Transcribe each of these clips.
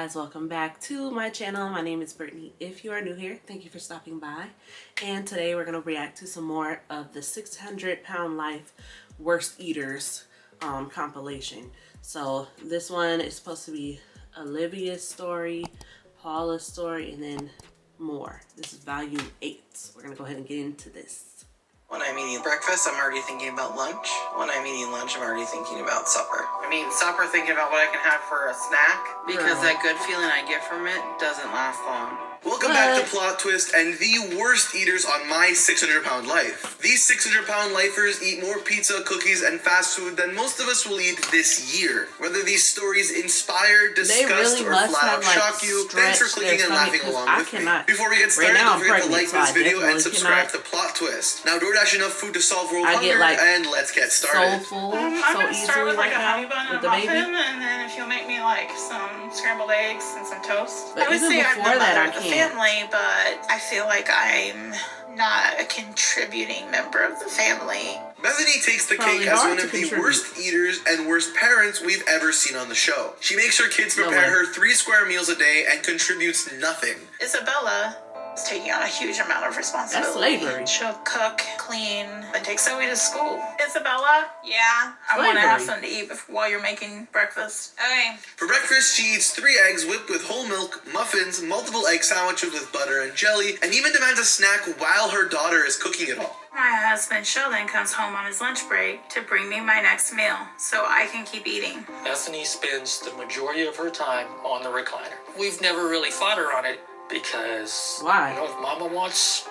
guys, welcome back to my channel. My name is Brittany. If you are new here, thank you for stopping by. And today we're going to react to some more of the 600-Pound Life Worst Eaters compilation. So this one is supposed to be Olivia's story, Paula's story, and then more. This is volume 8. We're going to go ahead and get into this. When I'm eating breakfast, I'm already thinking about lunch. When I'm eating lunch, I'm already thinking about supper. I'm eating supper thinking about what I can have for a snack, because that good feeling I get from it doesn't last long. Welcome back to Plot Twist and the worst eaters on my 600-pound life. These 600-pound lifers eat more pizza, cookies, and fast food than most of us will eat this year. Whether these stories inspire, disgust, or flat out shock you, thanks for clicking and laughing along with me. Before we get started, don't forget to like this video and subscribe to Plot Twist. Now DoorDash enough food to solve world hunger, and let's get started. So full, I'm so gonna start easily with like right a honey bun now and with a the baby. muffin, and then if you'll make me like some scrambled eggs and some toast. But I would even say I'm before the that, mother I of the can't. family, but I feel like I'm not a contributing member of the family. Bethany takes the Probably cake as hard one to of the contribute. worst eaters and worst parents we've ever seen on the show. She makes her kids prepare her 3 square meals a day and contributes nothing. Isabella is taking on a huge amount of responsibility. That's slavery. She'll cook, clean, and take Zoe to school. Isabella? Yeah? I want to Slavery. have something to eat while you're making breakfast. Okay. For breakfast, she eats 3 eggs whipped with whole milk, muffins, multiple egg sandwiches with butter and jelly, and even demands a snack while her daughter is cooking it all. My husband Sheldon comes home on his lunch break to bring me my next meal so I can keep eating. Bethany spends the majority of her time on the recliner. We've never really fought her on it because, Why? you know, if Mama wants,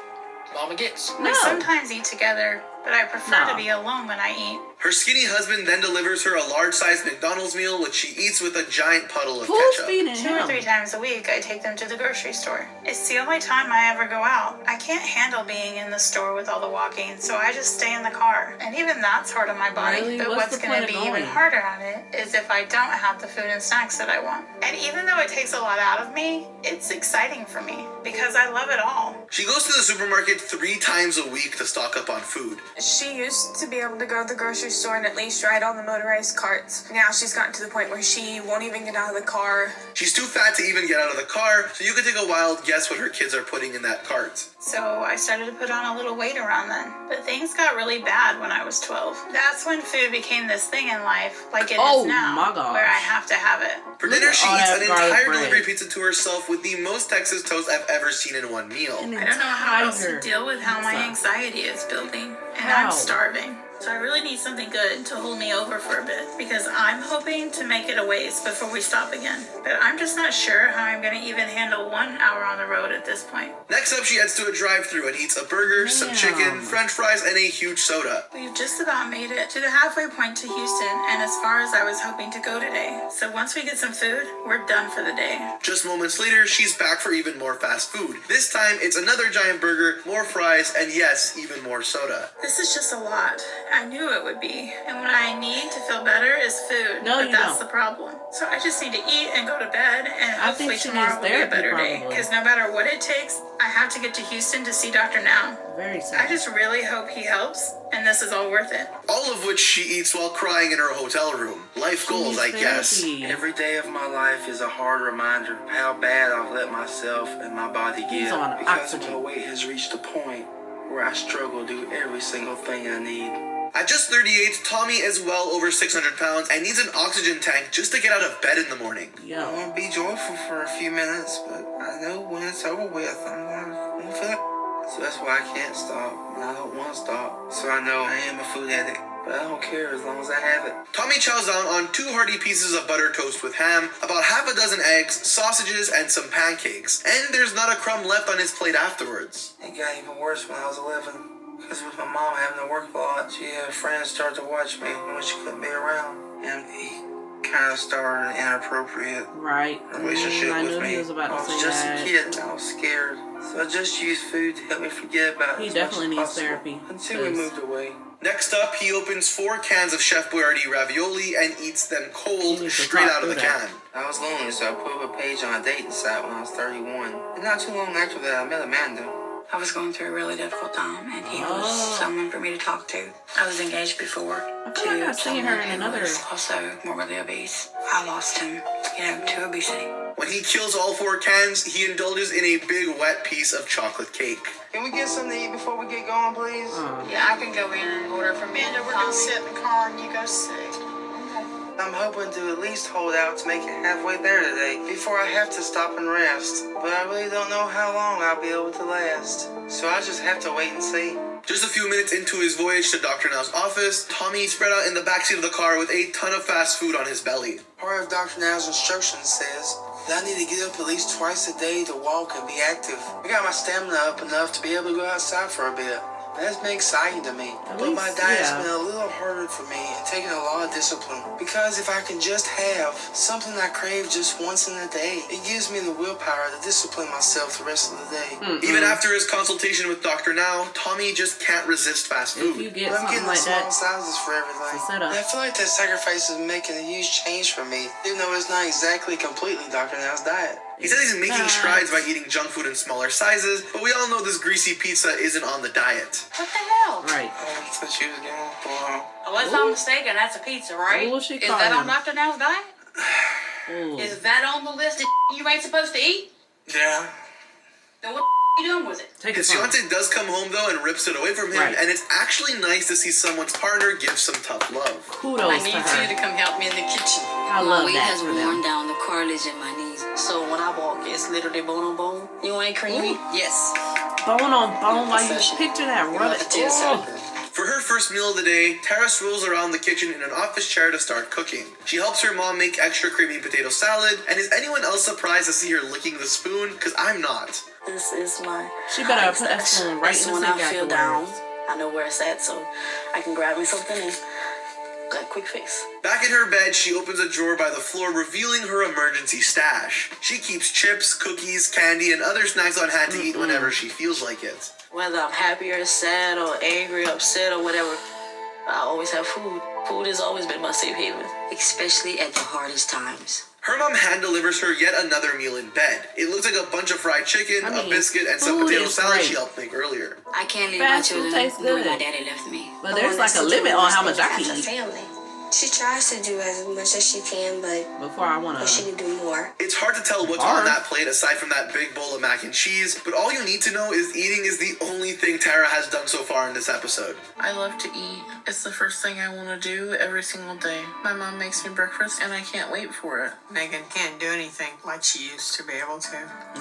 Mama gets. We sometimes eat together, but I prefer to be alone when I eat. Her skinny husband then delivers her a large-sized McDonald's meal, which she eats with a giant puddle of Who's ketchup. feeding 2 or him? 3 times a week, I take them to the grocery store. It's the only time I ever go out. I can't handle being in the store with all the walking, so I just stay in the car. And even that's hard on my body. Really? But What's what's the going point to of be even going? harder on it is if I don't have the food and snacks that I want. And even though it takes a lot out of me, it's exciting for me because I love it all. She goes to the supermarket 3 times a week to stock up on food. She used to be able to go to the grocery store and at least ride on the motorized carts. Now she's gotten to the point where she won't even get out of the car. She's too fat to even get out of the car, so you can take a wild guess what her kids are putting in that cart. So I started to put on a little weight around then. But things got really bad when I was 12. That's when food became this thing in life, like it is now, my gosh. where I have to have it. For Look dinner, at she all eats that an garlic entire bread. delivery pizza to herself with the most Texas toast I've ever seen in one meal. An I don't know how else to entire deal with how my pizza. anxiety is building. And How? I'm starving. So I really need something good to hold me over for a bit because I'm hoping to make it a ways before we stop again. But I'm just not sure how I'm going to even handle 1 hour on the road at this point. Next up, she heads to a drive-thru and eats a burger, some Damn. chicken, french fries, and a huge soda. We've just about made it to the halfway point to Houston and as far as I was hoping to go today. So once we get some food, we're done for the day. Just moments later, she's back for even more fast food. This time, it's another giant burger, more fries, and yes, even more soda. This is just a lot. I knew it would be. And what I need to feel better is food. No, but you that's don't. the problem. So I just need to eat and go to bed and I think hopefully she tomorrow needs will be a therapy, better day. probably. Because no matter what it takes, I have to get to Houston to see Dr. Now. Very I sad. just really hope he helps and this is all worth it. All of which she eats while crying in her hotel room. Life goals, I guess. Therapy. Every day of my life is a hard reminder of how bad I've let myself and my body He's get. on Because oxygen. my weight has reached a point where I struggle to do every single thing I need. At just 38, Tommy is well over 600 pounds and needs an oxygen tank just to get out of bed in the morning. I Yo. want to be joyful for a few minutes, but I know when it's over with, I'm gonna feel it. So that's why I can't stop, and I don't want to stop. So I know I am a food addict, but I don't care as long as I have it. Tommy chows down on 2 hearty pieces of butter toast with ham, about half a dozen eggs, sausages, and some pancakes. And there's not a crumb left on his plate afterwards. It got even worse when I was 11. Because with my mom having to work a lot, she had friends start to watch me when she couldn't be around. And he kind of started an inappropriate Right. relationship I with knew me. he was about I to was say just that. a kid and I was scared. So I just used food to help me forget about it. He as definitely much as needs possible therapy, until we 'cause- moved away. Next up, he opens 4 cans of Chef Boyardee ravioli and eats them cold, needs to straight talk out of the through that. can. I was lonely, so I put up a page on a dating site when I was 31. And not too long after that, I met Amanda. I was going through a really difficult time, and he was someone for me to talk to. I was engaged before I feel like I've seen her in another. Also morbidly obese. I lost him, to obesity. When he kills all 4 cans, he indulges in a big wet piece of chocolate cake. Can we get something to eat before we get going, please? Yeah, I can go in and order for me. We're gonna sit in the car and you go sit. I'm hoping to at least hold out to make it halfway there today before I have to stop and rest. But I really don't know how long I'll be able to last. So I just have to wait and see. Just a few minutes into his voyage to Dr. Now's office, Tommy spread out in the backseat of the car with a ton of fast food on his belly. Part of Dr. Now's instructions says that I need to get up at least twice a day to walk and be active. I got my stamina up enough to be able to go outside for a bit. That's been exciting to me. But my diet's been a little harder for me and taking a lot of discipline. Because if I can just have something I crave just once in a day, it gives me the willpower to discipline myself the rest of the day. Even after his consultation with Dr. Now, Tommy just can't resist fast If food. you get But I'm something getting the like small that, sizes for everything. it's a setup. And I feel like that sacrifice is making a huge change for me, even though it's not exactly completely Dr. Now's diet. He said he's making strides by eating junk food in smaller sizes, but we all know this greasy pizza isn't on the diet. What the hell? Right. So she was getting wow. Unless I'm mistaken, that's a pizza, right? What was she Is calling that on him? Dr. Now's diet? Ooh. Is that on the list of you ain't supposed to eat? Yeah. Then what you doing with it? Take it His from him. fiance does come home though and rips it away from him, Right. and it's actually nice to see someone's partner give some tough love. Kudos I to need you her. to come help me in the kitchen. I love My weight that has for worn them. down the cartilage in my knees. So when I walk, it's literally bone on bone. You want it creamy? Yes. Bone on bone, while you Profession. picture that, rub it. Oh. For her first meal of the day, Tara swirls around the kitchen in an office chair to start cooking. She helps her mom make extra creamy potato salad, and is anyone else surprised to see her licking the spoon? Because I'm not. This is my. She better put that spoon right in the when sink I feel down, afterwards. I know where it's at, so I can grab me something and got a quick fix. Back in her bed, she opens a drawer by the floor, revealing her emergency stash. She keeps chips, cookies, candy, and other snacks on hand to eat whenever she feels like it. Whether I'm happy or sad or angry, upset or whatever, I always have food. Food has always been my safe haven, especially at the hardest times. Her mom hand delivers her yet another meal in bed. It looks like a bunch of fried chicken, a biscuit, and some food potato is salad great. she helped make earlier. I can't leave Fast my food children tastes the way good. my daddy left me. But there's like a limit on how much I can eat family. She tries to do as much as she can, but before I want she to. can do more. It's hard to tell what's on that plate aside from that big bowl of mac and cheese, but all you need to know is eating is the only thing Tara has done so far in this episode. I love to eat. It's the first thing I want to do every single day. My mom makes me breakfast and I can't wait for it. Megan can't do anything like she used to be able to.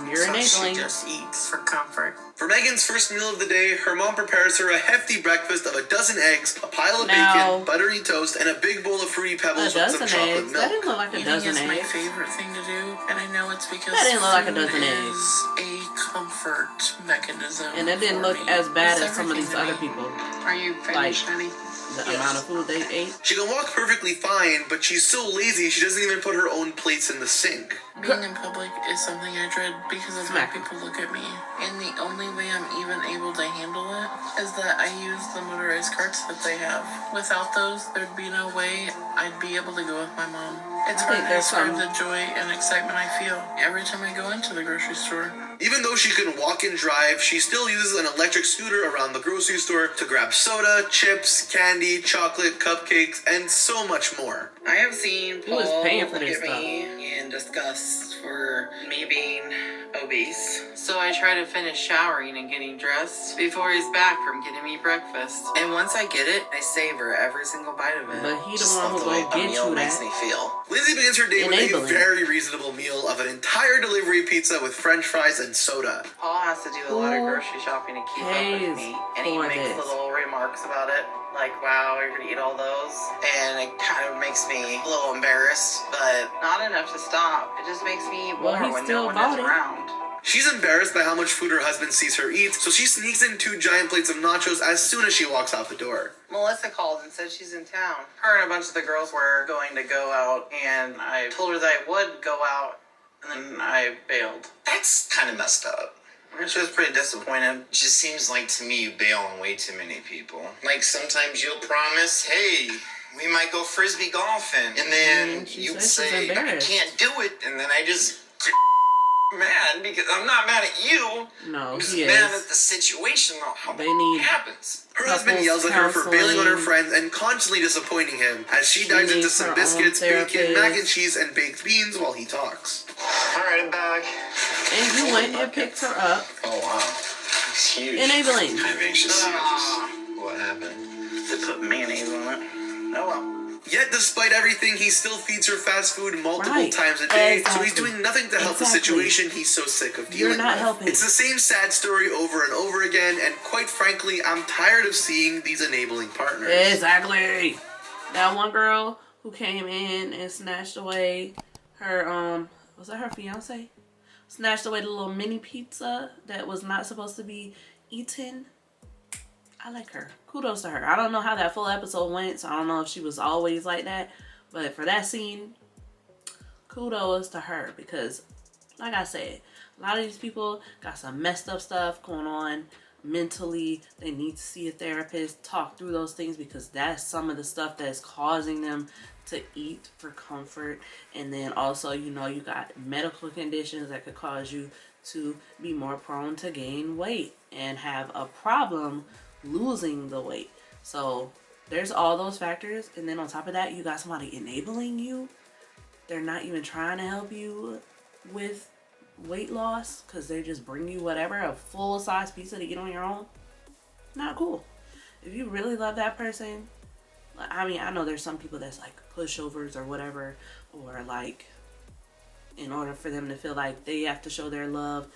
You're so enabling. she just eats for comfort. For Megan's first meal of the day, her mom prepares her a hefty breakfast of a dozen eggs, a pile of Now- bacon, buttery toast, and a big bowl of Fruity A Pebbles with some dozen chocolate eggs. That didn't milk. look like a Eating dozen is my eggs. favorite thing to do, and I know it's because That didn't look like a food dozen eggs. is a comfort mechanism. And it didn't for look me. as bad It's as some of these everything other to me. people. Are you finished, honey? The amount of food they ate. She can walk perfectly fine, but she's so lazy she doesn't even put her own plates in the sink. Being in public is something I dread because of Smack. how people look at me. And the only way I'm even able to handle it is that I use the motorized carts that they have. Without those, there'd be no way I'd be able to go with my mom. It's I hard think to there's describe some- the joy and excitement I feel every time I go into the grocery store. Even though she can walk and drive, she still uses an electric scooter around the grocery store to grab soda, chips, candy, chocolate, cupcakes, and so much more. I have seen Who is Paul paying for look this at me in disgust for me being obese. So I try to finish showering and getting dressed before he's back from getting me breakfast. And once I get it, I savor every single bite of it. But he the Just one love who the way gonna a get meal you makes that. me feel. Lindsay begins her day with a Enabling. very reasonable meal of an entire delivery pizza with french fries and soda. Paul has to do a lot of grocery shopping to keep up pays with me, and he for makes this? little remarks about it, like, "Wow, you're gonna eat all those," and it kind of makes me a little embarrassed, but not enough to stop. It just makes me eat Well, more he when still no one bought is it. around. She's embarrassed by how much food her husband sees her eat, so she sneaks in 2 giant plates of nachos as soon as she walks out the door. Melissa called and said she's in town. Her and a bunch of the girls were going to go out, and I told her that I would go out, and then I bailed. That's kind of messed up. She was pretty disappointed. It just seems like to me you bail on way too many people. Like sometimes you'll promise, hey, we might go frisbee golfing, and then She you said she's say, I embarrassed. can't do it, and then I just mad because I'm not mad at you. No, I'm just he mad is. at the situation. How They need happens. Her husband yells at her for bailing on her friends and constantly disappointing him as she dives into some biscuits, bacon, mac and cheese, and baked beans while he talks. Alright, I'm back. And you went and picked her up. Oh wow. It's huge. Enabling. I'm anxious to see what happened. They put mayonnaise on it. Oh well. Yet despite everything, he still feeds her fast food multiple times a day, so he's doing nothing to help the situation he's so sick of dealing with. Helping. It's the same sad story over and over again, and quite frankly, I'm tired of seeing these enabling partners. Exactly. That one girl who came in and snatched away her, was that her fiance? Snatched away the little mini pizza that was not supposed to be eaten. I like her. Kudos to her. I don't know how that full episode went, so I don't know if she was always like that. But for that scene, kudos to her. Because, like I said, a lot of these people got some messed up stuff going on mentally. They need to see a therapist, talk through those things, because that's some of the stuff that's causing them to eat for comfort. And then also, you know, you got medical conditions that could cause you to be more prone to gain weight and have a problem losing the weight. So there's all those factors, and then on top of that, you got somebody enabling you. They're not even trying to help you with weight loss because they just bring you whatever, a full-size pizza to eat on your own. Not cool. If you really love that person, I mean, I know there's some people that's like pushovers or whatever, or like in order for them to feel like they have to show their love,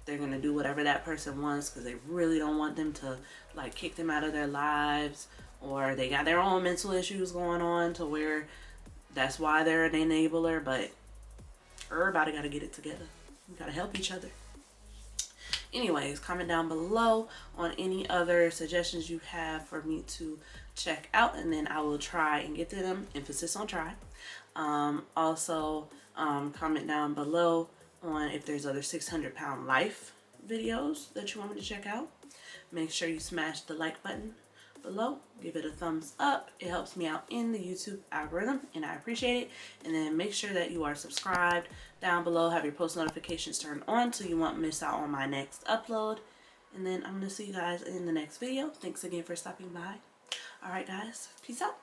they're gonna do whatever that person wants because they really don't want them to like kick them out of their lives, or they got their own mental issues going on to where that's why they're an enabler. But everybody gotta get it together. We gotta help each other. Anyways, comment down below on any other suggestions you have for me to check out, and then I will try and get to them. Emphasis on try. Also, comment down below on if there's other 600-pound life videos that you want me to check out. Make sure you smash the like button below. Give it a thumbs up. It helps me out in the YouTube algorithm, and I appreciate it. And then make sure that you are subscribed down below. Have your post notifications turned on so you won't miss out on my next upload. And then I'm going to see you guys in the next video. Thanks again for stopping by. Alright guys, peace out.